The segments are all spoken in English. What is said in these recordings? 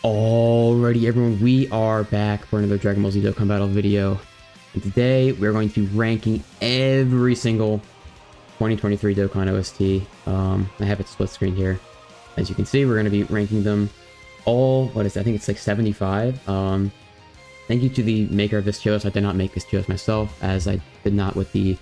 Alrighty, everyone, we are back for another Dragon Ball Z Dokkan Battle video. And today, we're going to be ranking every single 2023 Dokkan OST. I have it split screen here. As you can see, we're going to be ranking them all, what is it? I think it's like 75. Thank you to the maker of this tier list. I did not make this tier list myself, as I did not with the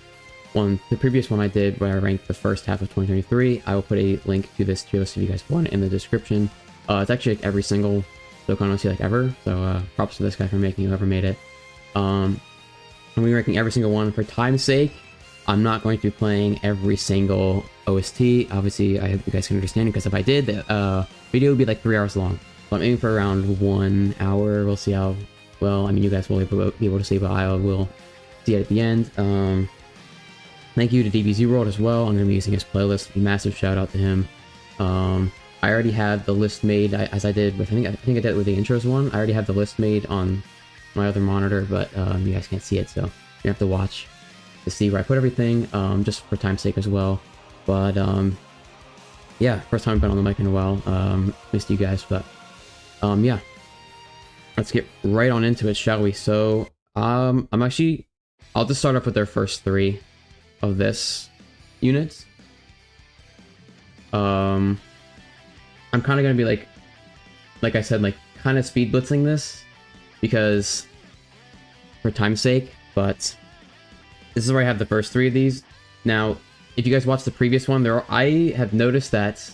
previous one I did where I ranked the first half of 2023. I will put a link to this tier list if you guys want in the description. It's actually like every single Dokkan OST like ever, so props to this guy for making whoever made it. I'm going to be ranking every single one. For time's sake, I'm not going to be playing every single OST. Obviously, I hope you guys can understand, because if I did, the video would be like 3 hours long. So I'm aiming for around 1 hour. We'll see how well. I mean, you guys will be able to see, but I will see it at the end. Thank you to DBZ World as well. I'm going to be using his playlist. Massive shout out to him. I already have the list made, as I did with, I think I did it with the intros one. I already have the list made on my other monitor, but you guys can't see it, so you have to watch to see where I put everything, just for time's sake as well. But yeah, first time I've been on the mic in a while. Missed you guys, but yeah, let's get right on into it, shall we? So I'll just start off with their first 3 of this unit. I'm kind of going to be like I said, like kind of speed blitzing this because for time's sake, but this is where I have the first 3 of these. Now, if you guys watched the previous one, I have noticed that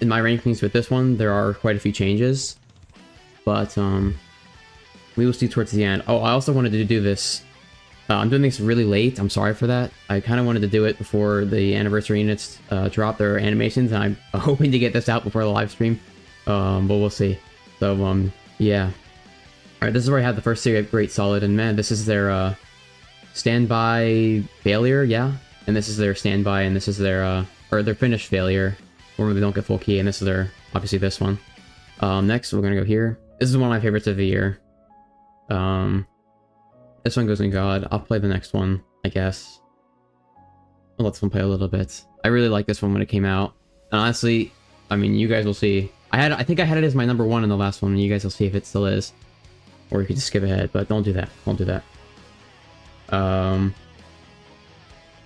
in my rankings with this one, there are quite a few changes, but we will see towards the end. Oh, I also wanted to do this. I'm doing this really late. I'm sorry for that. I kind of wanted to do it before the anniversary units drop their animations, and I'm hoping to get this out before the live stream. But we'll see. So, yeah. Alright, this is where I have the first 3 Great Solid, and man, this is their standby failure, yeah? And this is their standby, and this is their, or their finished failure, where they don't get full key, and this is their, obviously this one. Next, we're gonna go here. This is one of my favorites of the year. This one goes in God. I'll play the next one, I guess. I'll let this one play a little bit. I really like this one when it came out. And honestly, I mean, you guys will see. I think I had it as my number 1 in the last one, and you guys will see if it still is. Or you could just skip ahead, but don't do that. Don't do that.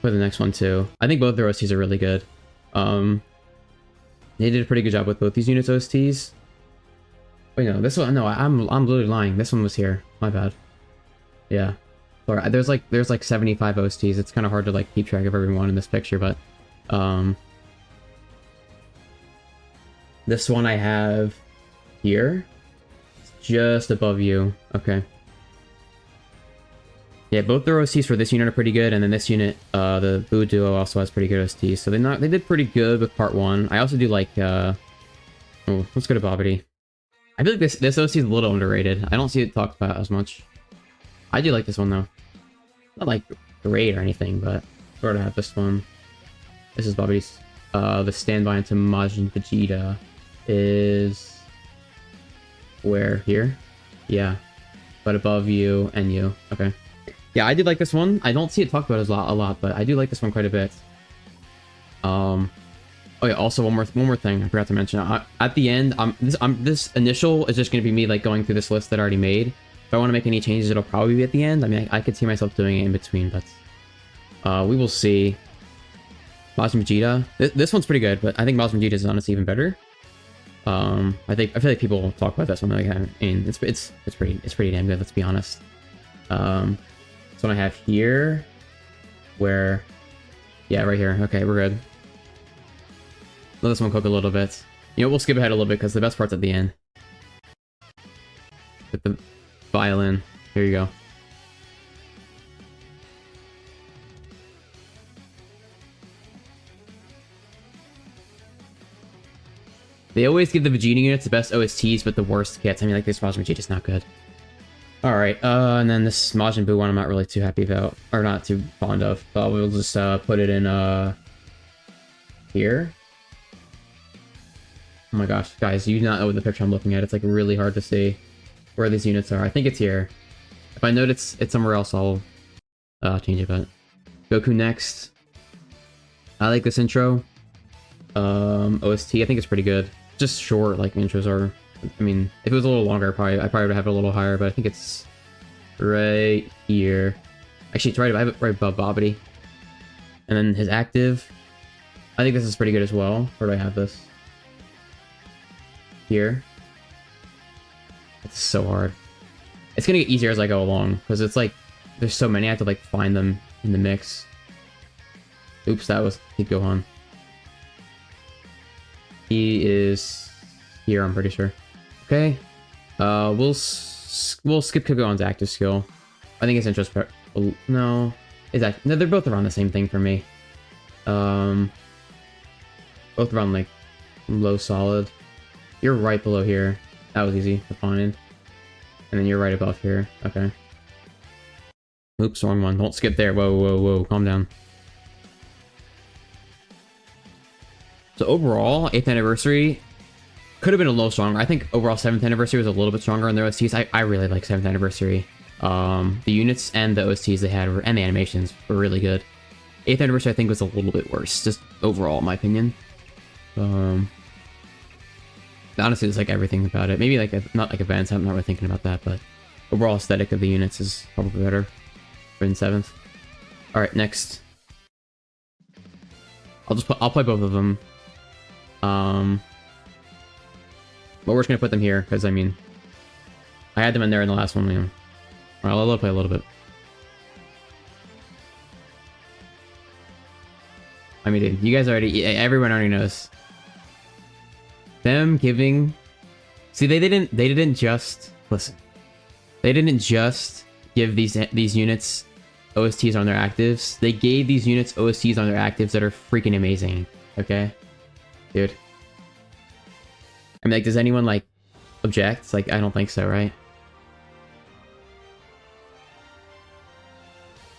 Play the next one too. I think both their OSTs are really good. They did a pretty good job with both these units OSTs. Wait, no, this one, no, I'm literally lying. This one was here. My bad. Yeah, sorry. There's like 75 OSTs. It's kind of hard to like keep track of everyone in this picture, but this one I have here. It's just above you. Okay. Yeah, both their OSTs for this unit are pretty good, and then this unit, the Boo Duo, also has pretty good OSTs. So they did pretty good with part 1. I also do like oh, let's go to Bobbity. I feel like this OST is a little underrated. I don't see it talked about as much. I do like this one, though. Not, like, great or anything, but sort of have this one. This is Bobby's. The standby into Majin Vegeta is... where? Here? Yeah. But above you and you. Okay. Yeah, I did like this one. I don't see it talked about a lot, but I do like this one quite a bit. Oh yeah, also one more thing I forgot to mention. At the end, this initial is just going to be me, like, going through this list that I already made. If I want to make any changes, it'll probably be at the end. I mean, I could see myself doing it in between, but we will see. Majin Vegeta. This one's pretty good, but I think Majin Vegeta is honestly even better. I feel like people talk about this one. Like, I mean, it's pretty damn good. Let's be honest. This one I have here, where, yeah, right here. Okay, we're good. Let this one cook a little bit. You know, we'll skip ahead a little bit because the best part's at the end. With the violin. Here you go. They always give the Vegeta units the best OSTs, but the worst kits. I mean, like, this Majin Vegeta's not good. Alright, and then this Majin Buu one I'm not really too happy about. Or not too fond of. But we'll just put it in, here. Oh my gosh, guys, you do not know the picture I'm looking at. It's, like, really hard to see where these units are. I think it's here. If I note it's somewhere else, I'll change it, but... Goku next. I like this intro. OST, I think it's pretty good. Just short, like intros are I mean, if it was a little longer, I probably would have it a little higher, but I think it's right here. Actually, it's right, I have it right above Bobbity. And then his active, I think this is pretty good as well. Where do I have this? Here. It's so hard. It's gonna get easier as I go along, because it's like, there's so many, I have to like find them in the mix. Oops, that was Gohan. He is here, I'm pretty sure. Okay. We'll skip Gohan's active skill. I think it's interest. No, is that no? They're both around the same thing for me. Both around like low solid. You're right below here. That was easy to find. And then you're right above here. Okay. Oops, wrong one. Don't skip there. Whoa, whoa, whoa. Calm down. So overall, 8th anniversary could have been a little stronger. I think overall 7th anniversary was a little bit stronger in the OSTs. I really like 7th anniversary. The units and the OSTs they had and the animations were really good. 8th anniversary I think was a little bit worse, just overall in my opinion. Honestly, it's like everything about it. Maybe like not like events. I'm not really thinking about that, but overall aesthetic of the units is probably better than 7th. All right, next. I'll play both of them. But we're just gonna put them here because I mean, I had them in there in the last one. You know. All right, I'll play a little bit. I mean, dude, you guys already, everyone already knows. Them giving, see, they didn't just listen. They didn't just give these units OSTs on their actives. They gave these units OSTs on their actives that are freaking amazing. Okay, dude. I mean, like, does anyone like object? It's like, I don't think so, right?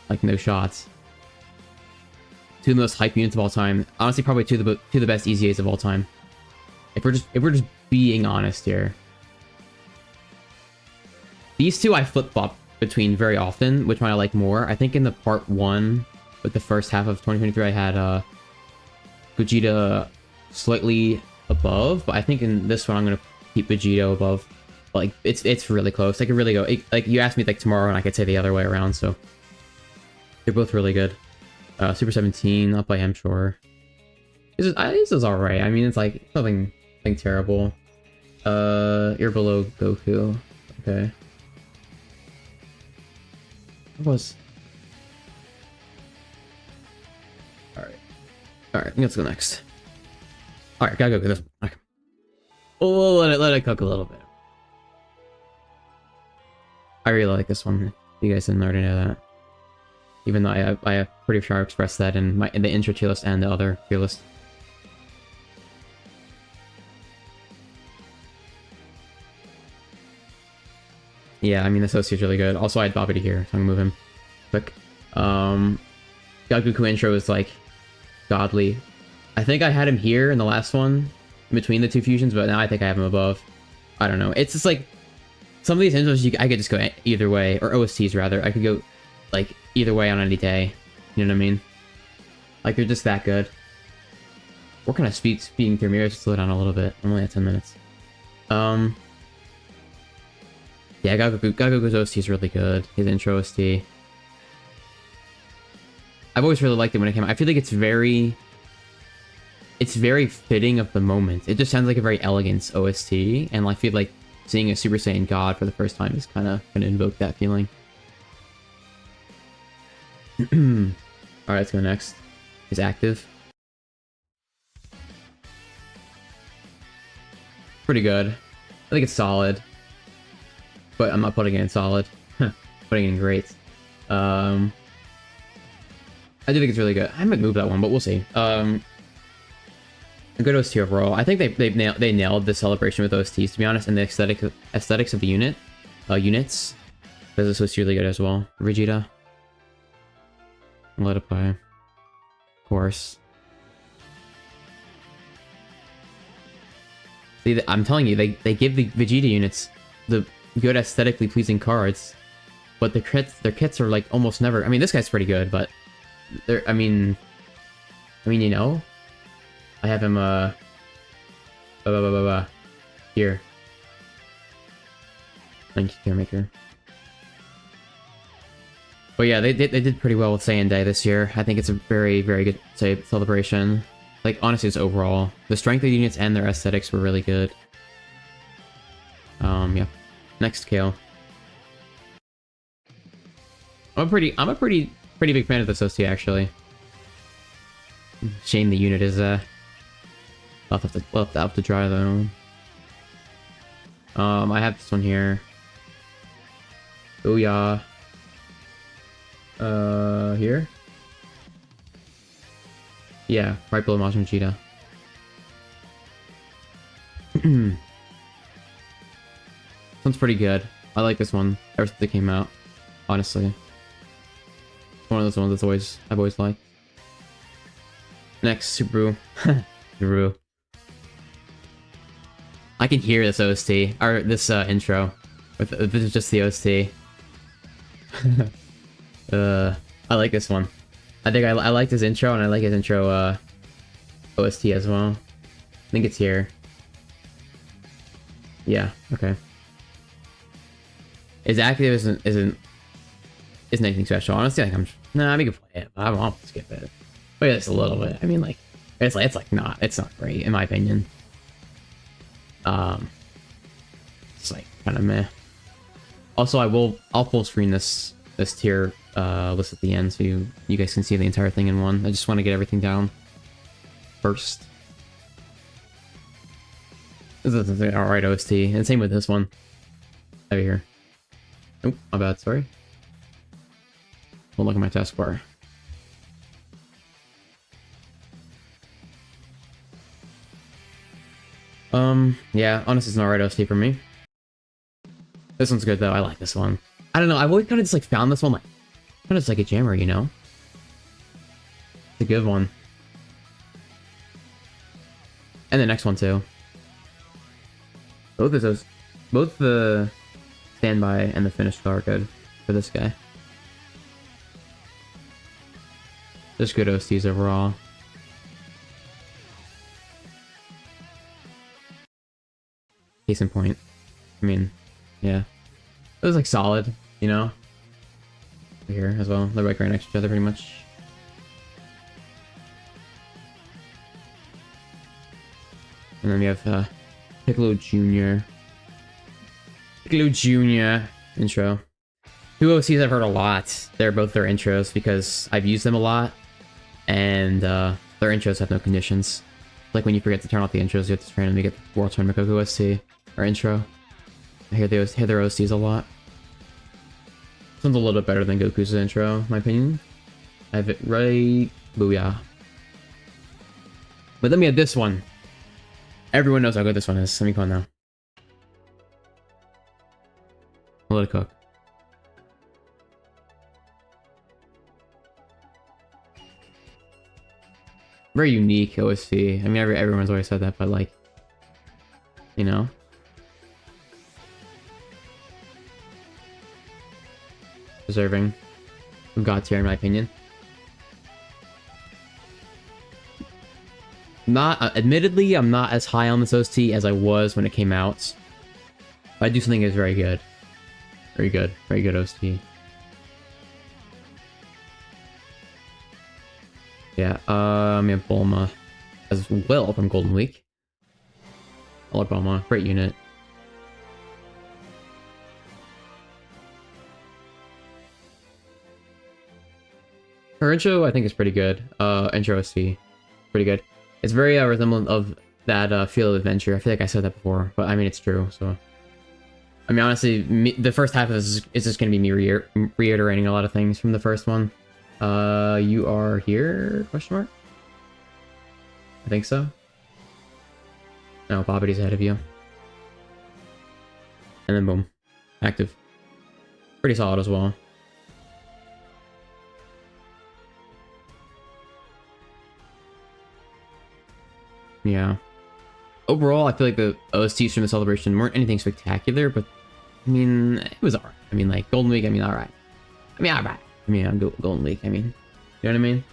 Like, no shots. Two of the most hype units of all time. Honestly, probably two of the best EZAs of all time. If we're just being honest here. These two I flip-flop between very often, which one I like more. I think in the part 1, with the first half of 2023, I had Vegeta slightly above, but I think in this one I'm gonna keep Vegeta above. Like, it's really close. I could really go, like, you asked me like tomorrow and I could say the other way around, so they're both really good. Super 17, up by him, sure. This is alright. I mean, it's like nothing terrible. You're below Goku. Okay. What was? Alright, let's go next. Alright, gotta go this one. Okay. Oh, let it cook a little bit. I really like this one. You guys didn't already know that. Even though I have pretty sure I expressed that in the intro tier list and the other tier list. Yeah, I mean, this OC is really good. Also, I had Bobbity here, so I'm gonna move him quick. Goku intro is like godly. I think I had him here in the last one, in between the two fusions, but now I think I have him above. I don't know. It's just like some of these intros, I could just go either way, or OSTs rather. I could go like either way on any day. You know what I mean? Like, they're just that good. We're kind of speeding through mirrors. Slow down a little bit. I'm only at 10 minutes. Yeah, Goku's OST is really good. His intro OST. I've always really liked it when it came out. I feel like it's very fitting of the moment. It just sounds like a very elegant OST, and I feel like seeing a Super Saiyan God for the first time is kind of gonna invoke that feeling. Alright, let's go next. He's active. Pretty good. I think it's solid. But I'm not putting it in solid. Putting it in great. I do think it's really good. I might move that one, but we'll see. A good OST overall. I think they nailed the celebration with OSTs, to be honest, and the aesthetics of the units. Because this was really good as well. Vegeta. Let it play. Of course. See, I'm telling you, they give the Vegeta units the good aesthetically pleasing cards, but their kits are like almost never. I mean, this guy's pretty good, but they're. I mean, you know, I have him here. Thank you, Caremaker. But yeah, they did pretty well with Saiyan Day this year. I think it's a very, very good celebration. Like, honestly, it's overall. The strength of the units and their aesthetics were really good. Yeah. Next kill. I'm a pretty big fan of this OC, actually. Shame the unit is left out to dry though. I have this one here. Booyah. Here? Yeah, right below Majin Vegeta. This one's pretty good. I like this one ever since it came out, honestly. One of those ones I've always liked. Next, Subaru. Subaru. I can hear this OST, or this intro. If this is just the OST. I like this one. I think I like his intro, and I like his intro OST as well. I think it's here. Yeah, okay. His active isn't anything special. Honestly, like I can play it, but I won't skip it. But yeah, just a little bit. I mean, like it's not great in my opinion. It's like kind of meh. Also, I'll full screen this tier list at the end so you guys can see the entire thing in one. I just want to get everything down first. This is an alright OST, and same with this one over here. Oh, my bad. Sorry. Don't look at my taskbar. Yeah, honestly, it's an alright OST for me. This one's good though. I like this one. I don't know. I've always kind of just like found this one like kind of just like a jammer, you know. It's a good one. And the next one too. Both of those, both the standby and the finished are good for this guy. Just good OSTs overall. Case in point. I mean, yeah. It was like solid, you know? Over here as well. They're like right next to each other pretty much. And then we have Piccolo Jr. Piccolo Jr. intro. Two OCs I've heard a lot. They're both their intros because I've used them a lot. And their intros have no conditions. Like when you forget to turn off the intros, you have to randomly get the World Tournament Goku OST or intro. I hear their OSTs a lot. This one's a little bit better than Goku's intro, in my opinion. I have it right. Booyah. But then we have this one. Everyone knows how good this one is. Let me go on now. I'll let it cook. Very unique OST. I mean, everyone's always said that, but like, you know. Deserving of God tier, in my opinion. Admittedly, I'm not as high on this OST as I was when it came out. But I do think it's very good. Very good. Very good OST. Yeah, we have Bulma as well from Golden Week. I like Bulma. Great unit. Her intro, I think, is pretty good. Intro OST. Pretty good. It's very resemblant of that Field of Adventure. I feel like I said that before, but I mean, it's true, so. I mean, honestly, the first half is just going to be me reiterating a lot of things from the first one. You are here? Question mark? I think so. No, Bobbity's ahead of you. And then boom. Active. Pretty solid as well. Yeah. Overall, I feel like the OSTs from the celebration weren't anything spectacular, but I mean, it was alright. I mean, like, Golden Week, I mean, alright. I mean, alright. I mean, I'm Golden Week, I mean. You know what I mean?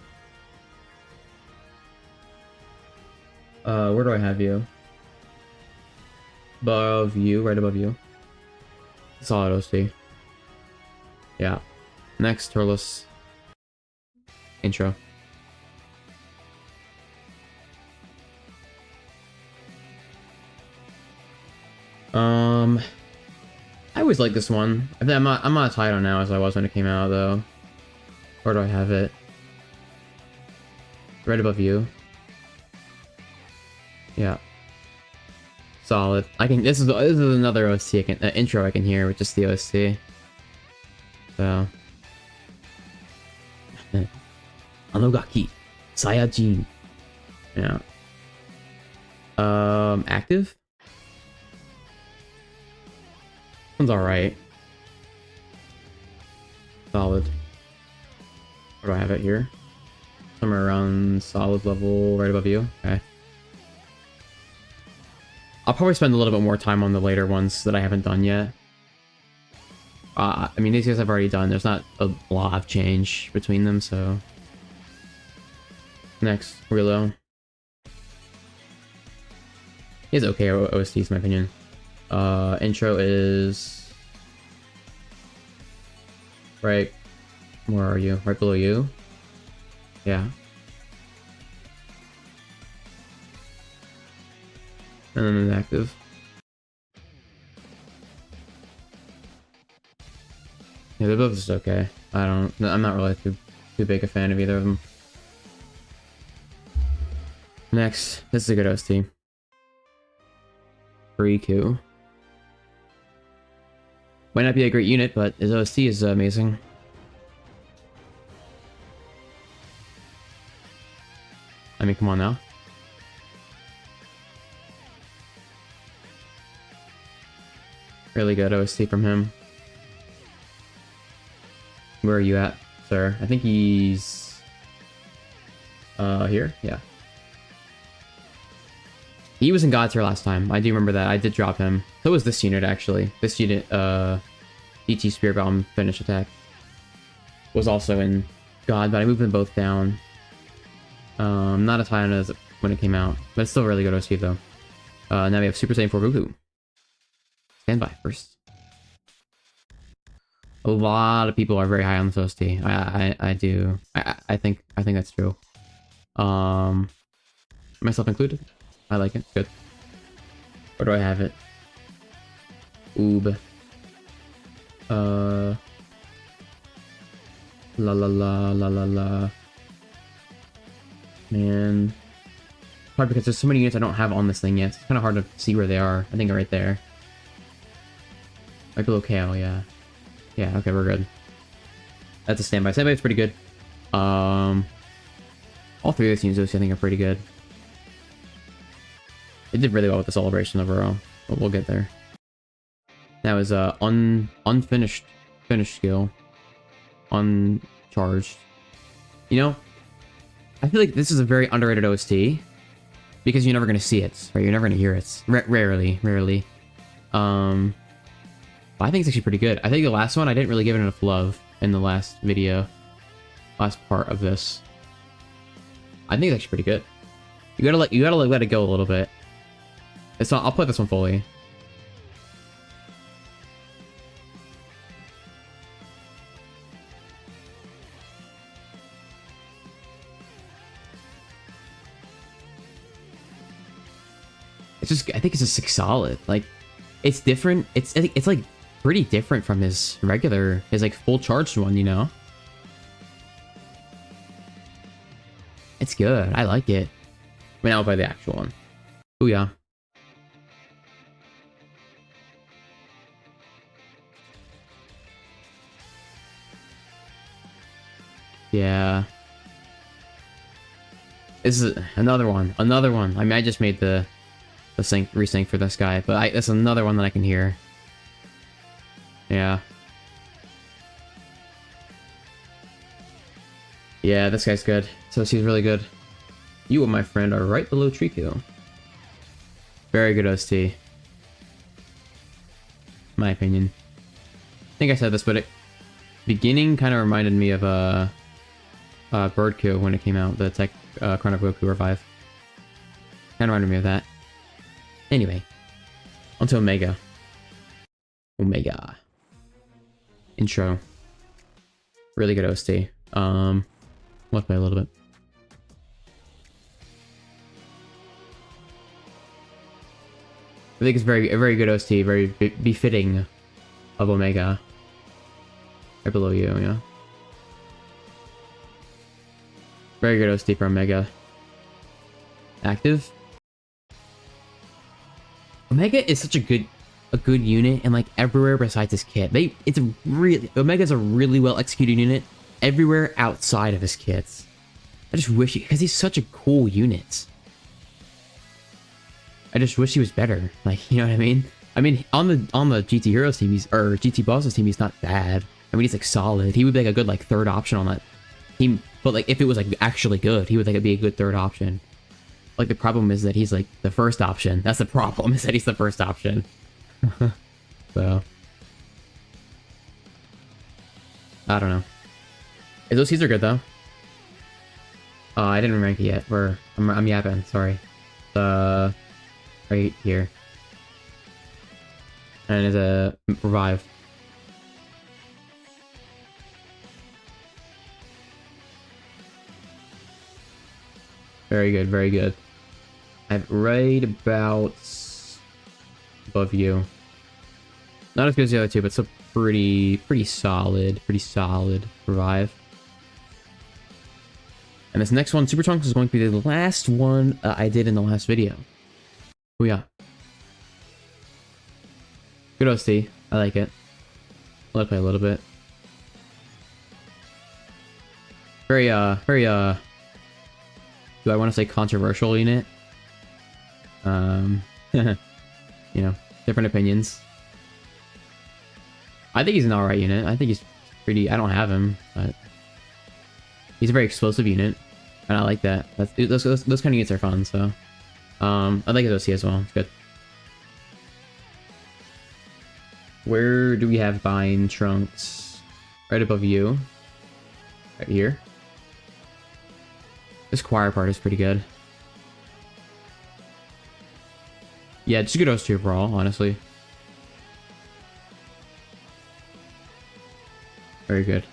Where do I have you? Above you, right above you. Solid OC. Yeah. Next, Turles. Intro. I always like this one. I'm not as high on now as I was when it came out though. Where do I have it? Right above you. Yeah. Solid. I can. This is another OC I can intro I can hear with just the OC. So. Anogaki, Saiyajin. Yeah. Active. One's all right. Solid. Where do I have it here? Somewhere around solid level, right above you. Okay. I'll probably spend a little bit more time on the later ones that I haven't done yet. I mean, these guys I've already done. There's not a lot of change between them, so... Next, Rilo. He's okay OSTs, in my opinion. Intro is... Right... Where are you? Right below you? Yeah. And then an active. Yeah, they're both just okay. I'm not really too big a fan of either of them. Next, this is a good OST. Riku. Might not be a great unit, but his OST is amazing. I mean, come on now. Really good OST from him. Where are you at, sir? I think he's... here? Yeah. He was in God tier last time. I do remember that. I did drop him. So was this unit, actually. This unit, DT Spear Bomb finish attack was also in God, but I moved them both down. Not as high on it as when it came out, but it's still really good OC, though. Now we have Super Saiyan 4 Goku. Stand by first. A lot of people are very high on this OST. I think that's true. Myself included. I like it. Good. Where do I have it? Oob. La la la la la la. Man. Probably because there's so many units I don't have on this thing yet. It's kind of hard to see where they are. I think right there. Right below KO, yeah. Yeah, okay, we're good. That's a standby. Standby's pretty good. All three of these units I think are pretty good. It did really well with the celebration overall, but we'll get there. That was unfinished skill. Uncharged. You know, I feel like this is a very underrated OST because you're never gonna see it, right? You're never gonna hear it. Rarely. But I think it's actually pretty good. I think the last one I didn't really give it enough love in the last video, last part of this. I think it's actually pretty good. You gotta let it go a little bit. It's not. I'll play this one fully. It's just. I think it's just solid. Like, it's different. It's like pretty different from his regular, his like full charged one. You know. It's good. I like it. I mean, I'll buy the actual one. Oh yeah. Yeah. This is another one. Another one. I mean, I just made the resync for this guy, but that's another one that I can hear. Yeah. Yeah, this guy's good. So he's really good. You and my friend are right below Triku. Very good OST. My opinion. I think I said this, but beginning kind of reminded me of Birdkill when it came out, the Tech Chrono of Goku Revive. Kind of reminded me of that. Anyway, on to Omega. Omega. intro. Really good OST. Let's play a little bit. I think it's a very good OST, very befitting of Omega. Right below you, yeah. Very good OST for Omega. Active. Omega is such a good unit, and like everywhere besides his kit. Omega's a really well executed unit everywhere outside of his kits. I just wish because he's such a cool unit. I just wish he was better. Like, you know what I mean? I mean, on the GT Heroes team, or GT Bosses team, he's not bad. I mean, he's like solid. He would be like a good like third option on that team. But like if it was like actually good, he would like be a good third option. Like the problem is that he's like the first option. That's the problem, is that he's the first option. So I don't know. Those seeds are good though. I didn't rank it yet. I'm yapping. Sorry. Right here. And it's a revive. Very good, very good. I'm right about above you. Not as good as the other two, but still pretty solid revive. And this next one, Super Trunks, is going to be the last one I did in the last video. Oh yeah. Good OST. I like it. I'll play a little bit. Very, do I want to say controversial unit? You know, different opinions. I think he's an alright unit. I think he's pretty, I don't have him, but he's a very explosive unit, and I like that. Those kind of units are fun, so. I like his OC as well. It's good. Where do we have Vine Trunks? Right above you. Right here. This choir part is pretty good. Yeah, just a good OC overall, honestly. Very good.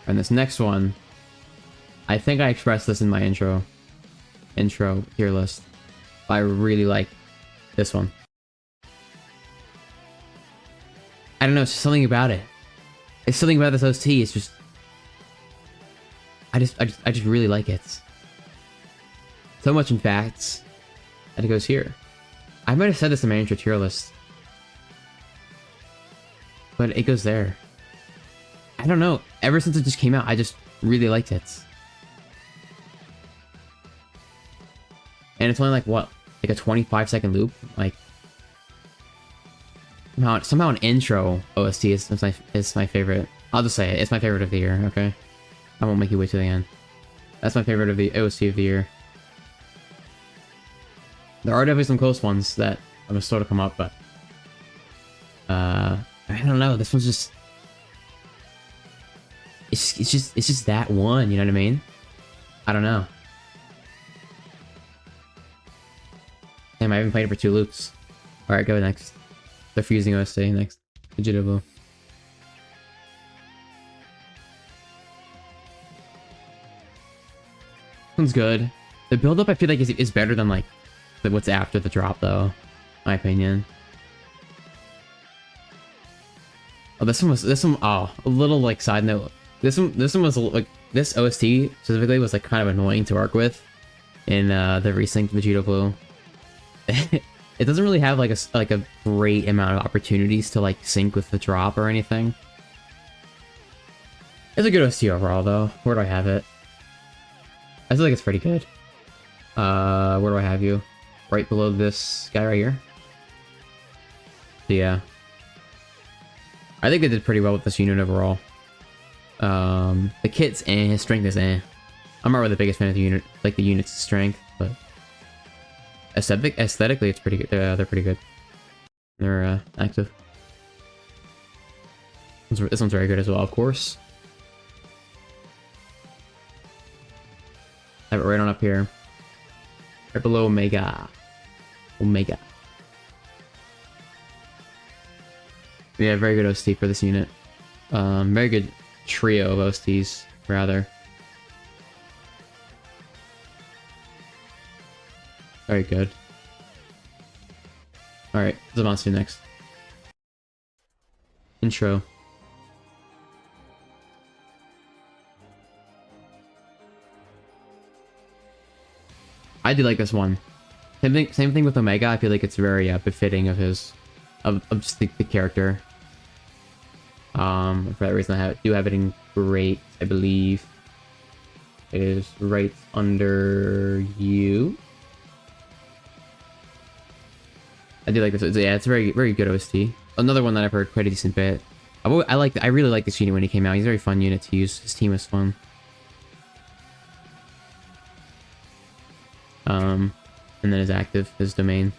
And this next one, I think I expressed this in my intro tier list. I really like this one. I don't know, it's just something about it. It's something about this OST. It's just I just really like it. So much, in fact, that it goes here. I might have said this in my intro tier list, but it goes there. I don't know. Ever since it just came out, I just really liked it. And it's only like, what? Like a 25-second loop? Like, somehow an intro OST is my favorite. I'll just say it. It's my favorite of the year, okay? I won't make you wait till the end. That's my favorite of the OST of the year. There are definitely some close ones that I'm slow to come up, but... I don't know. This one's just... It's just that one, you know what I mean? I don't know. Damn, I haven't played it for 2 loops. Alright, go next. The Fusing OST next. Vegetable. One's good. The build-up I feel like is better than like what's after the drop though. In my opinion. Oh, this one, oh, a little like side note. This one was like, this OST specifically was like kind of annoying to work with in the resynced Vegeta Blue. It doesn't really have like a great amount of opportunities to like sync with the drop or anything. It's a good OST overall though. Where do I have it? I feel like it's pretty good. Where do I have you? Right below this guy right here. So yeah. I think they did pretty well with this unit overall. The kit's his strength is I'm not really the biggest fan of the unit, like the unit's strength, but aesthetically it's pretty good. They're pretty good. They're active. This one's very good as well, of course. I have it right on up here. Right below Omega. Omega. Yeah, very good OST for this unit. Very good trio of osts, rather. Very good. Alright, Zamasu next. Intro. I do like this one. Same thing with Omega. I feel like it's very befitting of his, of just the character. For that reason, I do have it in great. I believe it is right under you. I do like this. Yeah, it's a very good OST. Another one that I've heard quite a decent bit. I really liked this unit when he came out. He's a very fun unit to use. His team was fun. And then his active, his domain.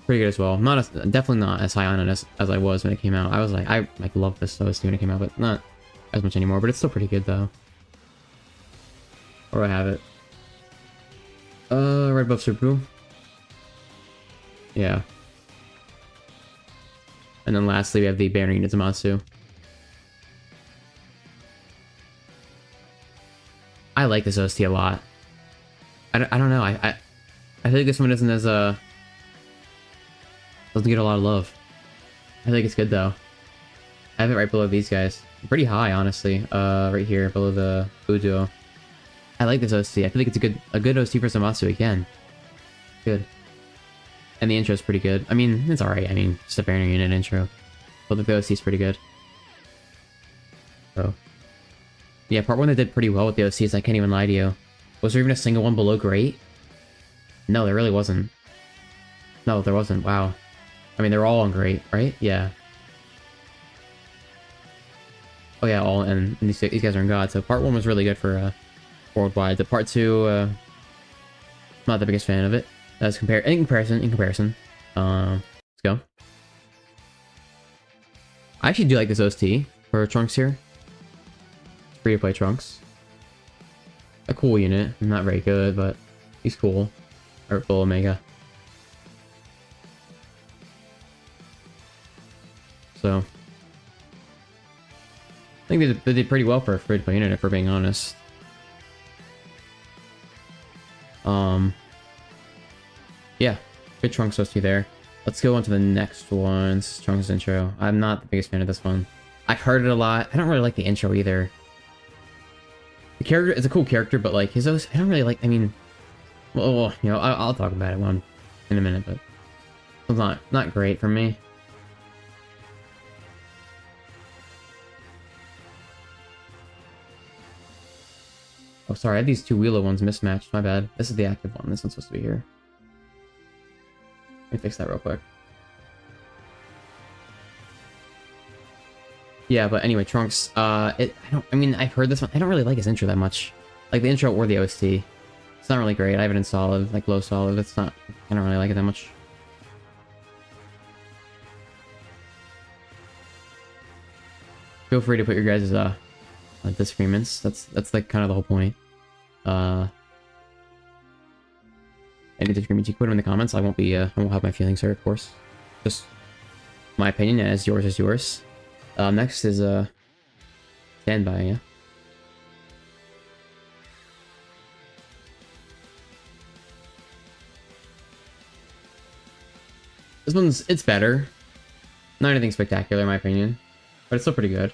Pretty good as well. Definitely not as high on it as I was when it came out. I was like, I loved this OST when it came out, but not as much anymore. But it's still pretty good though. Where do I have it? Right above Super Blue. Yeah. And then lastly, we have the banner unit Zamasu. I like this OST a lot. I don't know. I feel like this one isn't as doesn't get a lot of love. I think it's good though. I have it right below these guys. Pretty high, honestly. Right here below the Uduo. I like this OST. I feel like it's a good OST for Zamasu again. Good. And the intro is pretty good. I mean, it's alright. I mean, just a banner unit intro. But the OST is pretty good. So. Yeah, part 1 they did pretty well with the OCs, I can't even lie to you. Was there even a single one below great? No, there really wasn't. No, there wasn't. Wow. I mean, they're all on great, right? Yeah. Oh yeah, all, and these guys are in God. So part 1 was really good for worldwide. The part 2, not the biggest fan of it. That's in comparison. Let's go. I actually do like this OST for Trunks here. Free to play Trunks. A cool unit. Not very good, but he's cool. Full Omega. So I think they did pretty well for a free to play unit, if we're being honest. Yeah, good Trunks OST there. Let's go on to the next one. This is Trunks' intro. I'm not the biggest fan of this one. I've heard it a lot. I don't really like the intro either. The character is a cool character, but like his OST, I don't really like. I mean, well, you know, I'll talk about it in a minute, but it's not great for me. Oh, sorry, I have these two Wheeler ones mismatched. My bad. This is the active one. This one's supposed to be here. Let me fix that real quick. Yeah, but anyway, Trunks. I mean, I've heard this one. I don't really like his intro that much. Like the intro or the OST. It's not really great. I have it in solid, like low solid. It's not. I don't really like it that much. Feel free to put your guys' disagreements. That's like kind of the whole point. Any disagreements you put them in the comments. I won't have my feelings hurt, of course. Just my opinion, as yours is yours. Next is Standby, yeah. It's better. Not anything spectacular in my opinion, but it's still pretty good.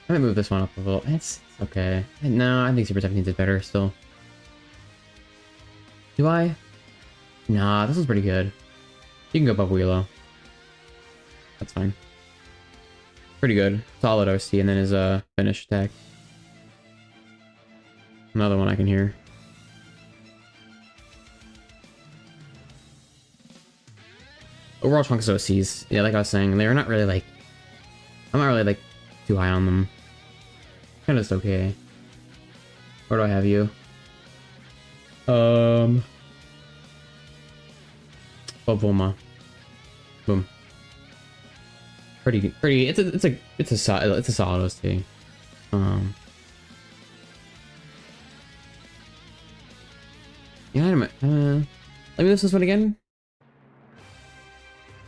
I might move this one up a little. It's okay. No, I think Super 17 is better still. Do I? Nah, this one's pretty good. You can go above Wheelo. That's fine. Pretty good. Solid OC, and then his finish attack. Another one I can hear. Overall Trunks OCs, yeah, like I was saying, they're not really like... I'm not really like too high on them. Kinda just okay. Where do I have you? Boboma. Boom. Pretty. It's a solid OST. Yeah, let me listen to this one again.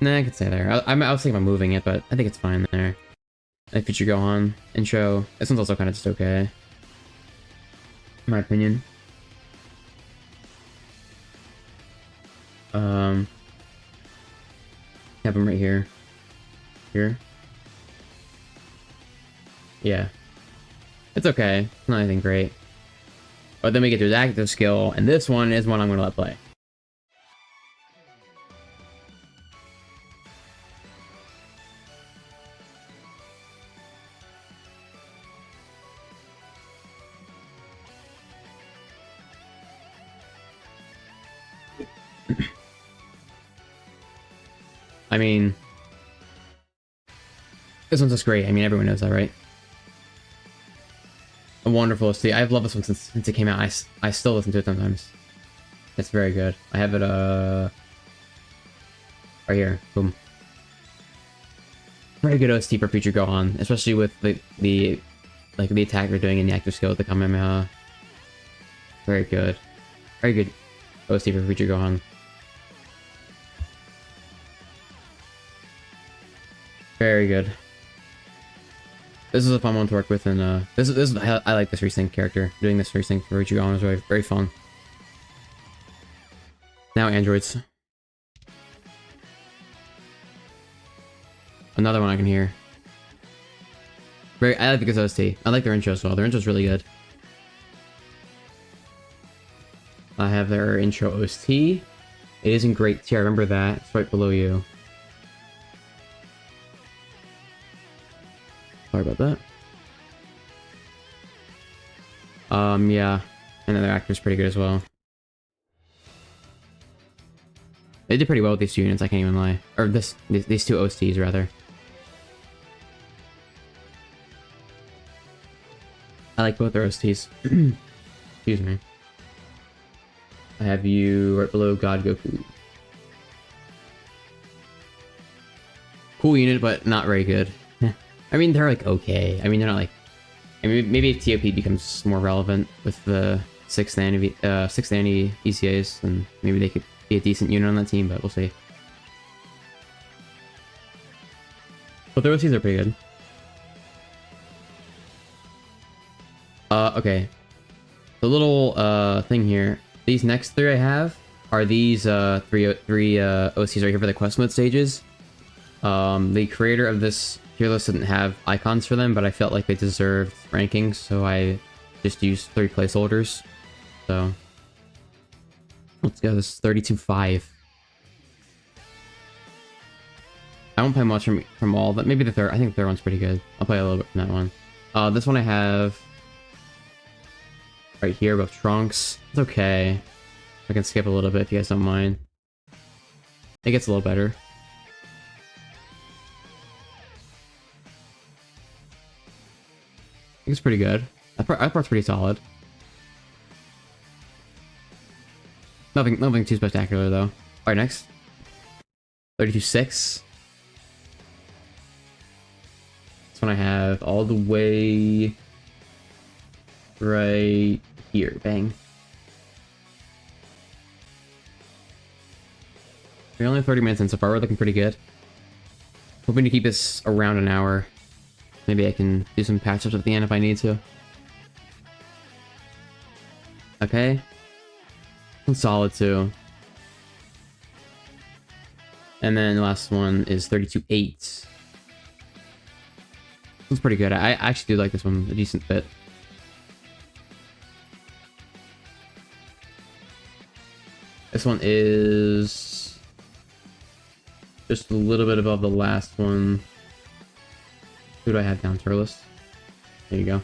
Nah, I could say there. I was thinking about moving it, but I think it's fine there. Like Future Gohan intro. This one's also kind of just okay, in my opinion. Have him right here. Here. Yeah. It's okay. It's not anything great. But then we get to his active skill, and this one is one I'm gonna let play. I mean, this one's just great. I mean, everyone knows that, right? A wonderful OST. I've loved this one since it came out. I still listen to it sometimes. It's very good. I have it right here. Boom. Very good OST for Future Gohan, especially with the attack they're doing in the active skill with the Kamehameha. Very good. Very good OST for Future Gohan. Very good. This is a fun one to work with, and I like this resync character. Doing this resync for Future Gohan is very, very fun. Now androids. Another one I can hear. I like the OST. I like their intro as well. Their intro's really good. I have their intro OST. It isn't great tier. I remember that. It's right below you. Sorry about that. Yeah. And then their actor's pretty good as well. They did pretty well with these two units, I can't even lie. Or these two OSTs, rather. I like both their OSTs. Excuse me. I have you right below God Goku. Cool unit, but not very good. I mean, they're like okay. I mean, they're not like. I mean, maybe if TOP becomes more relevant with the 6th anti ECAs, then maybe they could be a decent unit on that team, but we'll see. But their OCs are pretty good. Okay. The little thing here. These next three I have are these three OCs right here for the quest mode stages. The creator of this tier list didn't have icons for them, but I felt like they deserved rankings, so I just used 3 placeholders. So let's go. This is 32.5. I won't play much from all, but maybe the third. I think the third one's pretty good. I'll play a little bit from that one. This one I have right here above Trunks. It's okay. I can skip a little bit if you guys don't mind. It gets a little better. I think it's pretty good. That part's pretty solid. Nothing too spectacular though. Alright, next. 32.6. This one I have all the way right here. Bang. We're only 30 minutes in so far. We're looking pretty good. Hoping to keep this around an hour. Maybe I can do some patch-ups at the end if I need to. Okay. And solid too. And then the last one is 32.8. It's pretty good. I actually do like this one a decent bit. This one is just a little bit above the last one. Who do I have down? Turles. There you go.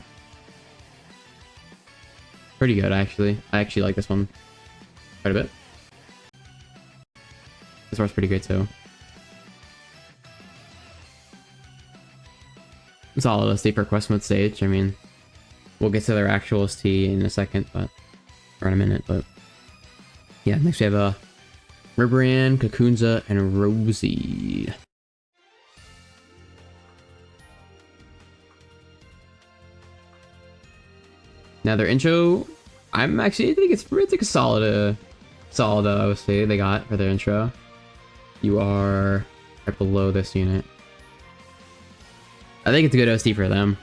Pretty good, actually. I actually like this one quite a bit. This one's pretty good, too. Solid ST for quest mode stage. I mean, we'll get to their actual ST in a second, but... or in a minute, but... yeah, next we have Ribrianne, Kakunza, and Rosie. Now their intro, I think it's like a solid OST they got for their intro. You are right below this unit. I think it's a good OST for them.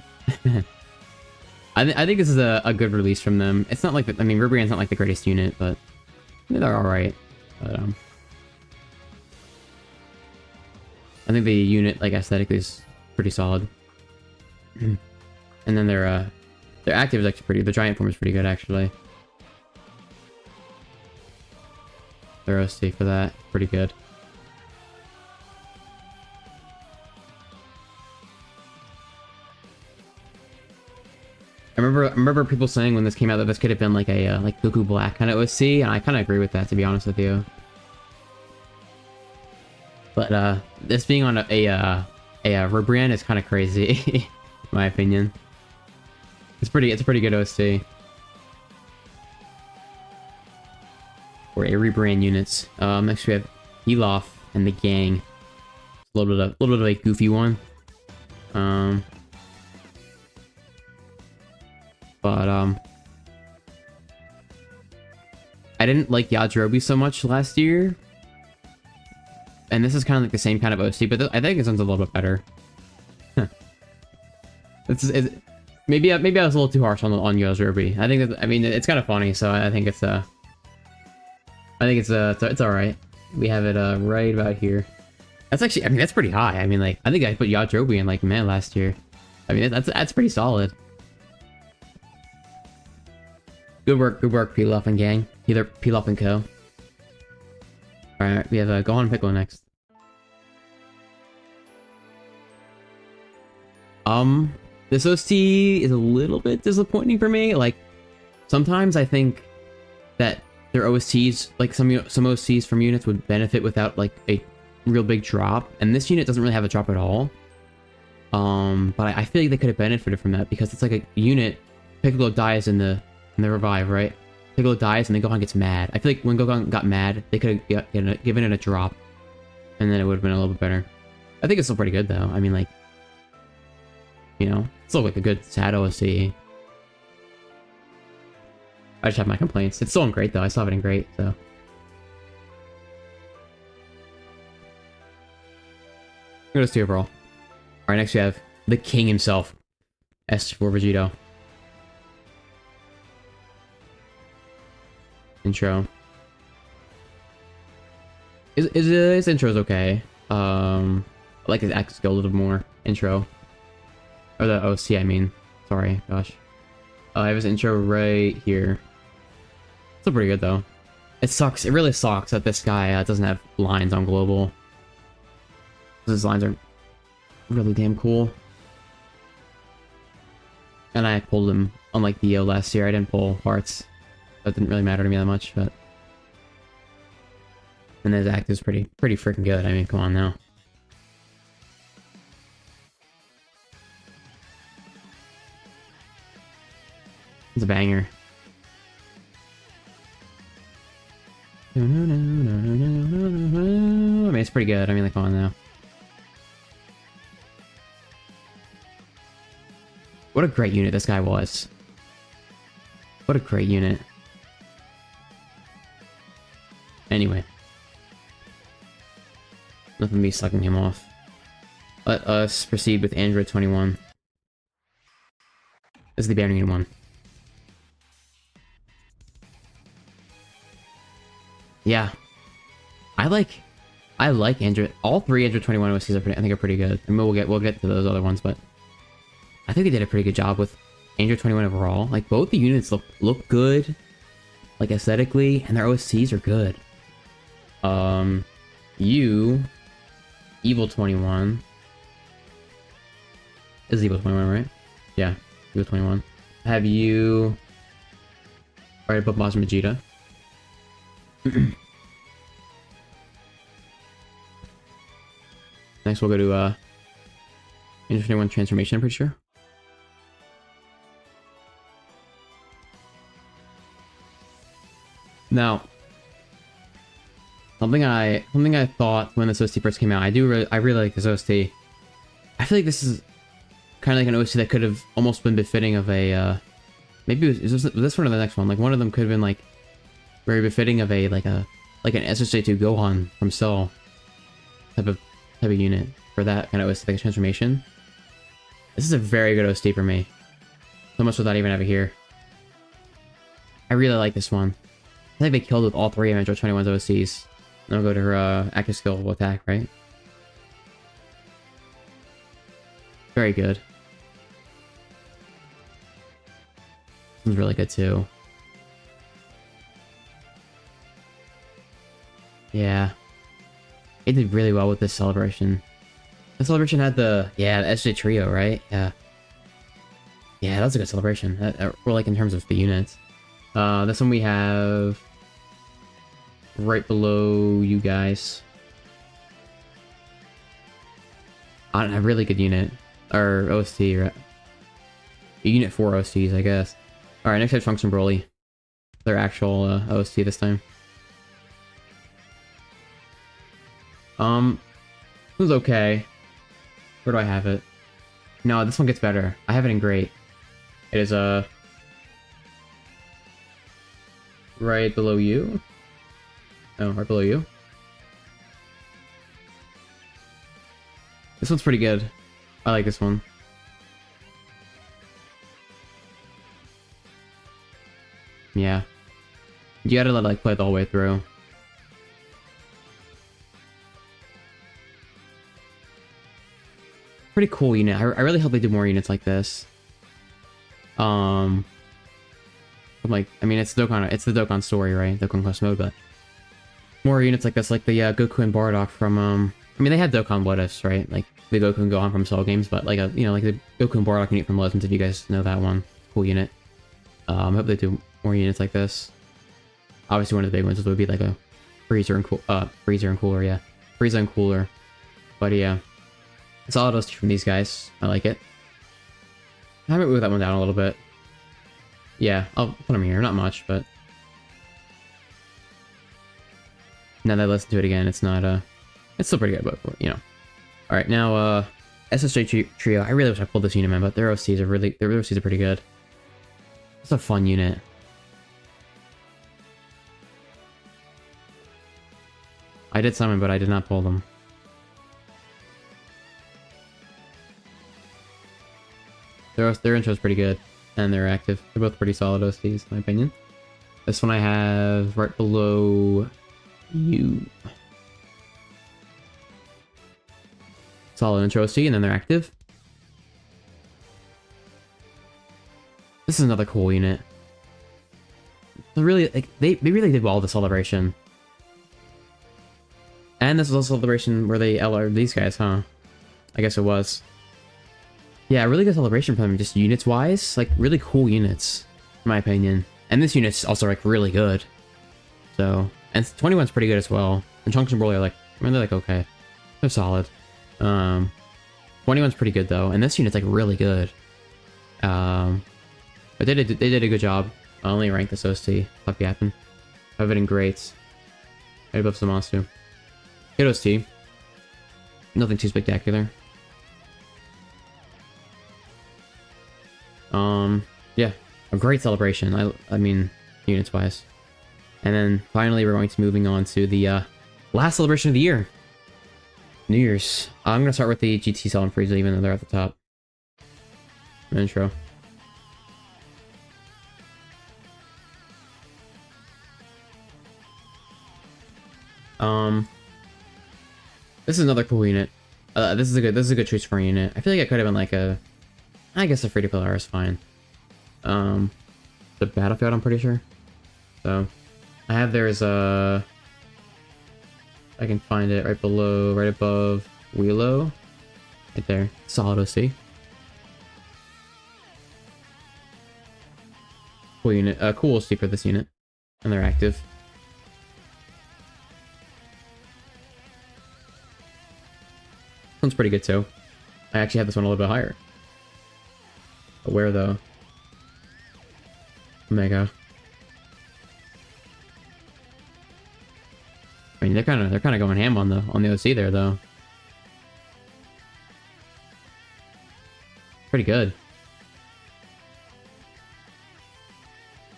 I think this is a good release from them. It's not like I mean, Ribrian's not like the greatest unit, but they're all right. But I think the unit, like, aesthetically is pretty solid. And then their active is actually pretty. The giant form is pretty good, actually. Their OST for that, pretty good. I remember people saying when this came out that this could have been like a like Goku Black kind of OST, and I kind of agree with that, to be honest with you. But this being on a Ribrian is kind of crazy, in my opinion. It's a pretty good OST. Or a Ribrian units. Next we have Elof and the gang. A little bit of a goofy one. But I didn't like Yajirobe so much last year. And this is kind of like the same kind of OST, but I think this one's a little bit better. Maybe I was a little too harsh on Yajirobe. I think I mean it's kind of funny, so I think it's all right. We have it right about here. That's actually, I mean, that's pretty high. I mean, like, I think I put Yajirobe in like man last year. I mean, that's pretty solid. Good work, Pilaf and gang. Either Pilaf and Co. Alright, we have Gohan and Piccolo next. This OST is a little bit disappointing for me. Like, sometimes I think that their OSTs, like some OSTs from units would benefit without like a real big drop, and this unit doesn't really have a drop at all. But I feel like they could have benefited from that because it's like a unit. Piccolo dies in the revive, right? Piccolo dies and then Gohan gets mad. I feel like when Gohan got mad, they could have given it a drop, and then it would have been a little bit better. I think it's still pretty good though. I mean, like, you know, it's still like a good sad OST. I just have my complaints. It's still in great though. I still have it in great, so. Good OST overall. Alright, next we have the king himself, S4 Vegito. Intro. His intro's okay. I like his act skill a little more. Intro. Or the OC, I mean. Sorry, gosh. I have his intro right here. Still pretty good, though. It sucks. It really sucks that this guy doesn't have lines on Global. His lines are really damn cool. And I pulled him, unlike Dio last year. I didn't pull parts. That didn't really matter to me that much, but... And his act is pretty freaking good. I mean, come on now. It's a banger. I mean, it's pretty good. I mean, like, come on now. What a great unit this guy was. What a great unit. Anyway. Nothing me sucking him off. Let us proceed with Android 21. This is the Banner Unit 1. Yeah. I like Android. All three Android 21 OSTs I think are pretty good. I mean, we'll get to those other ones, but I think they did a pretty good job with Android 21 overall. Like, both the units look good, like, aesthetically, and their OSTs are good. Evil 21. This is Evil 21, right? Yeah, Evil 21. Have you... Alright, above Majin Vegeta. Next we'll go to Android 21 Transformation, I'm pretty sure. Now, something I thought when this OST first came out, I really like this OST. I feel like this is kind of like an OST that could have almost been befitting of a maybe was this one or the next one? Like, one of them could have been like very befitting of a like an SSJ2 Gohan from Cell type type of unit for that kind of OST transformation. This is a very good OST for me. So much without even having it here. I really like this one. I think they killed with all three of Android 21's OSTs. Then we'll go to her active skill attack, right? Very good. This one's really good too. Yeah. It did really well with this celebration. The celebration had the SJ trio, right? Yeah. Yeah, that was a good celebration. Or like in terms of the units. This one we have right below you guys. A really good unit. Or OST, right? Unit 4 OSTs, I guess. Alright, next we have Trunks and Broly. Their actual OST this time. It was okay. Where do I have it? No, this one gets better. I have it in great. It is right below you. Oh, right below you. This one's pretty good. I like this one. Yeah. You gotta like play it the whole way through. Pretty cool unit. I really hope they do more units like this. Like, I mean, it's Dokkan. It's the Dokkan story, right? Dokkan Quest mode, but more units like this, like the Goku and Bardock from I mean, they had Dokkan What Ifs, right? Like the Goku and Gohan from Soul Games, but like a like the Goku and Bardock unit from Legends. If you guys know that one, cool unit. I hope they do more units like this. Obviously, one of the big ones would be like a Freezer and Cooler, yeah, Frieza and Cooler. But yeah, solid OST from these guys. I like it. I might move that one down a little bit. Yeah, I'll put them here. Not much, but now that I listen to it again, it's not it's still pretty good, but you know. All right, now SSJ trio. I really wish I pulled this unit, man, but their OCs are pretty good. It's a fun unit. I did summon, but I did not pull them. Their intro is pretty good, and they're active. They're both pretty solid OCs, in my opinion. This one I have right below you. Solid intro OC, and then they're active. This is another cool unit. Really, like they really did well with the celebration. And this was also a celebration where they LR'd these guys, huh? I guess it was. Yeah, really good celebration for them, just units-wise. Like, really cool units, in my opinion. And this unit's also, like, really good. So, and 21's pretty good as well. And Trunks and Broly are, like, I mean, they're, like, okay. They're solid. 21's pretty good, though. And this unit's, like, really good. But they did a good job. I only ranked this OST. Stop yapping. I have it in greats. Right above Zamasu. Good OST. Nothing too spectacular. Yeah, a great celebration. I mean, units-wise. And then finally, we're going to moving on to the last celebration of the year, New Year's. I'm gonna start with the GT Cell and Frieza, even though they're at the top. Intro. This is another cool unit. This is a good choice for a unit. I feel like it could have been like I guess a free-to-play is fine. The Battlefield, I'm pretty sure. So, I have theirs, I can find it right above Wheelo. Right there. Solid OC. Cool unit, cool OC for this unit. And they're active. This one's pretty good too. I actually have this one a little bit higher. But where though? Mega. I mean, they're kind of going ham on the OC there though. Pretty good.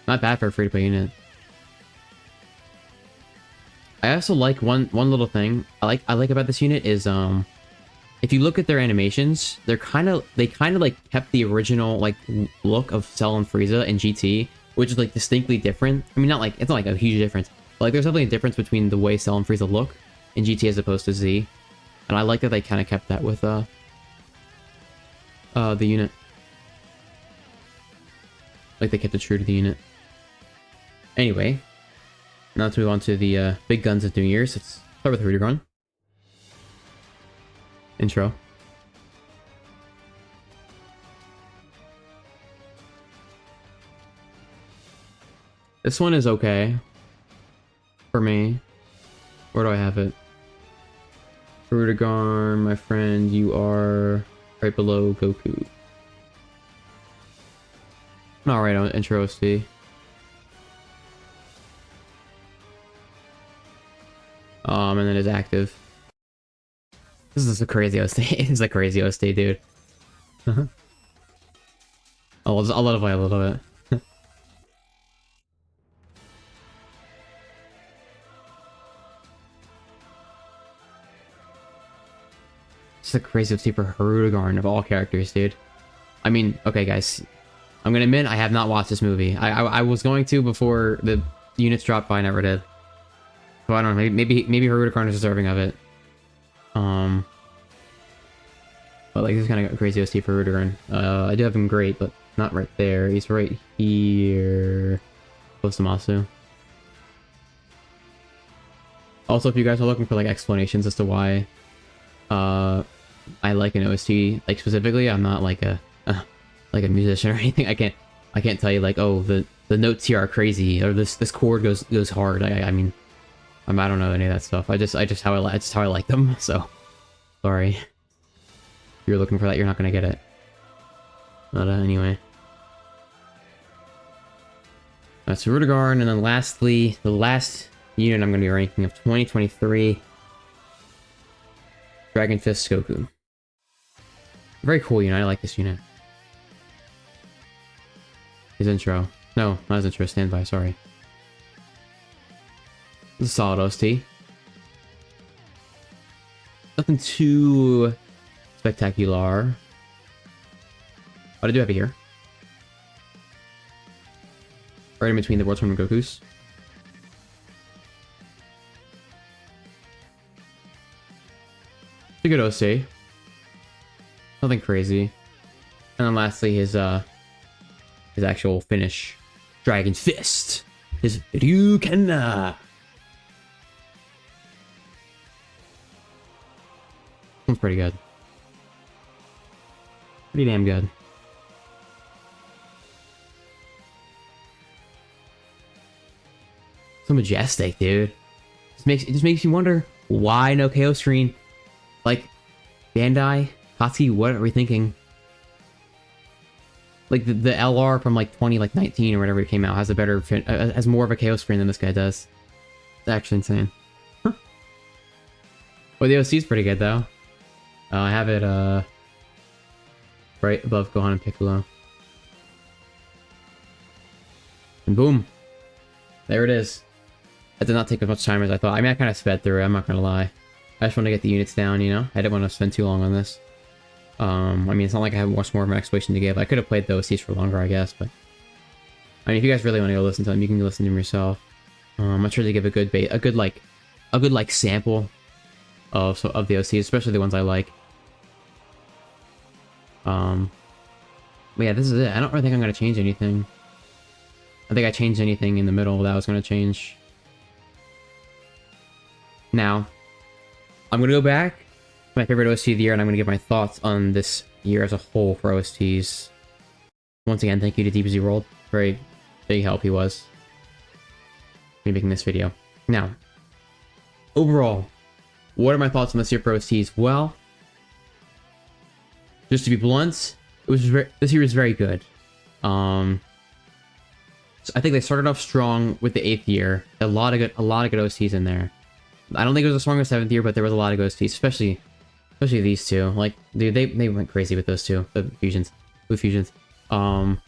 Not bad for a free-to-play unit. I also like one little thing I like about this unit is if you look at their animations, they kind of like kept the original like look of Cell and Frieza in GT, which is like distinctly different. I mean, it's not like a huge difference, but like there's definitely a difference between the way Cell and Frieza look in GT as opposed to Z, and I like that they kind of kept that with the unit. Like they kept it true to the unit. Anyway, now let's move on to the big guns of New Year's. Let's start with Rudigon. Intro. This one is okay for me. Where do I have it? Rudigon, my friend, you are right below Goku. Alright, on intro OC. And then it's active. This is a crazy OST. It's a crazy OST, dude. I'll let it play a little bit. It's a crazy OST for Rudigon of all characters, dude. I mean, okay, guys. I'm gonna admit I have not watched this movie. I was going to before the units dropped, but I never did. So I don't know. Maybe Rudigon is deserving of it. But like this is kind of crazy OST for Rudigon. I do have him great, but not right there. He's right here, close to Masu. Also, if you guys are looking for like explanations as to why I like an OST, like specifically, I'm not like a musician or anything. I can't tell you like, oh, the notes here are crazy or this chord goes hard. I mean, I don't know any of that stuff. It's just how I like them. So sorry. If you're looking for that, you're not gonna get it. But anyway. That's Rudigon, and then lastly, the last unit I'm gonna be ranking of 2023. Dragon Fist Goku. Very cool unit, I like this unit. His intro. No, not his intro, standby, sorry. This is a solid OST. Nothing too spectacular. But I do have it here. Right in between the World Tournament Gokus. It's a good OST. Nothing crazy. And then lastly, his actual finish. Dragon Fist. His Ryuken. One's pretty good. Pretty damn good. So majestic, dude. It just makes you wonder why no KO screen. Like Bandai, Katsuki, what are we thinking? Like the LR from like 2019 or whatever it came out has a better has more of a KO screen than this guy does. It's actually insane. Huh. Well, the OC is pretty good though. I have it right above Gohan and Piccolo. And boom. There it is. That did not take as much time as I thought. I mean, I kind of sped through it, I'm not gonna lie. I just want to get the units down, you know? I didn't want to spend too long on this. I mean, it's not like I have much more of an explanation to give. I could have played the OCs for longer, I guess, but... I mean, if you guys really want to go listen to them, you can listen to them yourself. I'm sure they give a good sample of the OCs, especially the ones I like. But yeah, this is it. I don't really think I'm going to change anything. I think I changed anything in the middle that I was going to change. Now, I'm going to go back to my favorite OST of the year, and I'm going to give my thoughts on this year as a whole for OSTs. Once again, thank you to DBZ World. Very big help he was me making this video. Now, overall, what are my thoughts on this year for OSTs? Well, just to be blunt, this year was very good. So I think they started off strong with the 8th year. A lot of good OSTs in there. I don't think it was a stronger 7th year, but there was a lot of good OSTs, especially these two. Like, dude, they went crazy with those two, the fusions, blue fusions. But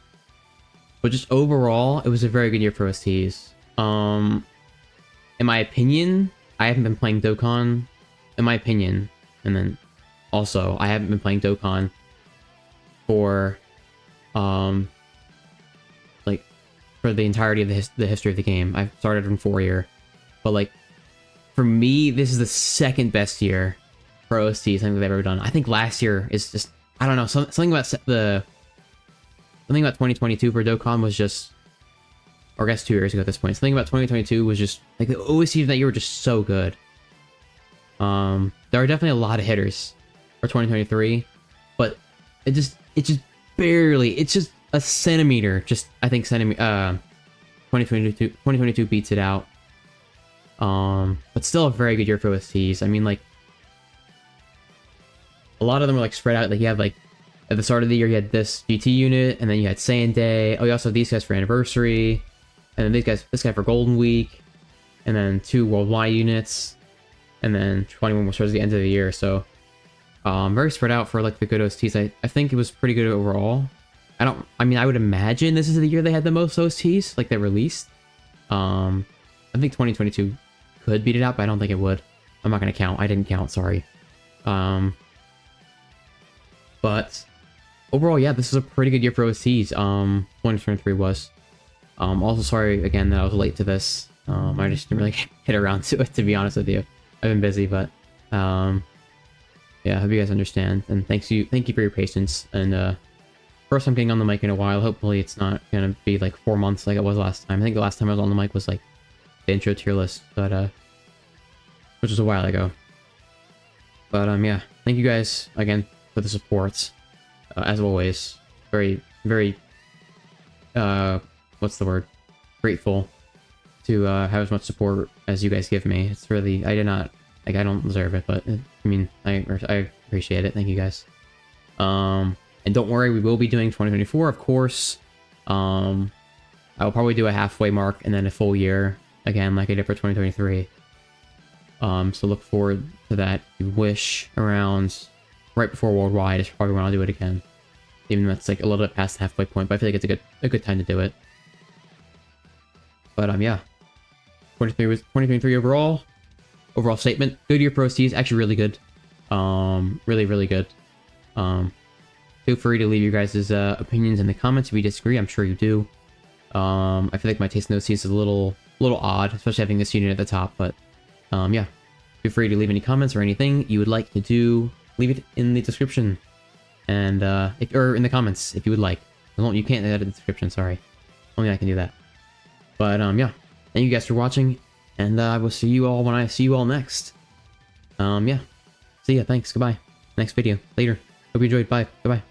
just overall, it was a very good year for OSTs. In my opinion, I haven't been playing Dokkan. In my opinion, and then Also, I haven't been playing Dokkan for, like, for the entirety of the history of the game. I've started in 4 year, but like, for me, this is the second best year for OST something they've ever done. I think last year is just, I don't know, something about something about 2022 for Dokkan was just, or I guess 2 years ago at this point. Something about 2022 was just like the OST of that year were just so good. There are definitely a lot of hitters for 2023, but it just barely, it's just a centimeter, just I think 2022 beats it out. But still a very good year for OSTs. I mean, like, a lot of them are like spread out. Like, you have like at the start of the year you had this GT unit, and then you had Saiyan Day. Oh, you also have these guys for anniversary, and then this guy for Golden Week, and then 2 worldwide units, and then 21 was towards the end of the year. So very spread out for like the good OSTs. I think it was pretty good overall. I mean, I would imagine this is the year they had the most OSTs, like, they released. I think 2022 could beat it out, but I don't think it would. I'm not gonna count. I didn't count, sorry. But overall, yeah, this is a pretty good year for OSTs. 2023 was. Also sorry again that I was late to this. I just didn't really get around to it, to be honest with you. I've been busy, but yeah, I hope you guys understand, and thank you for your patience. And first time getting on the mic in a while. Hopefully it's not gonna be like 4 months like it was last time. I think the last time I was on the mic was like the intro tier list, but which was a while ago. But yeah, thank you guys again for the support. As always, very what's the word? Grateful to have as much support as you guys give me. It's really, I don't deserve it, but I mean, I appreciate it. Thank you guys. And don't worry, we will be doing 2024, of course. I will probably do a halfway mark and then a full year again, like I did for 2023. So look forward to that. If you wish, around right before Worldwide is probably when I'll do it again. Even though it's like a little bit past the halfway point, but I feel like it's a good time to do it. But yeah, 2023 overall. Overall statement: good year for OSTs, actually really good. Really good. Feel free to leave your guys' opinions in the comments if you disagree. I'm sure you do. I feel like my taste in OSTs is a little odd, especially having this unit at the top. But yeah, feel free to leave any comments or anything you would like to do. Leave it in the description, and or in the comments if you would like. You can't add it in the description. Sorry, only I can do that. But yeah, thank you guys for watching, and I will see you all when I see you all next. Yeah, see ya. Thanks. Goodbye. Next video. Later. Hope you enjoyed. Bye. Goodbye.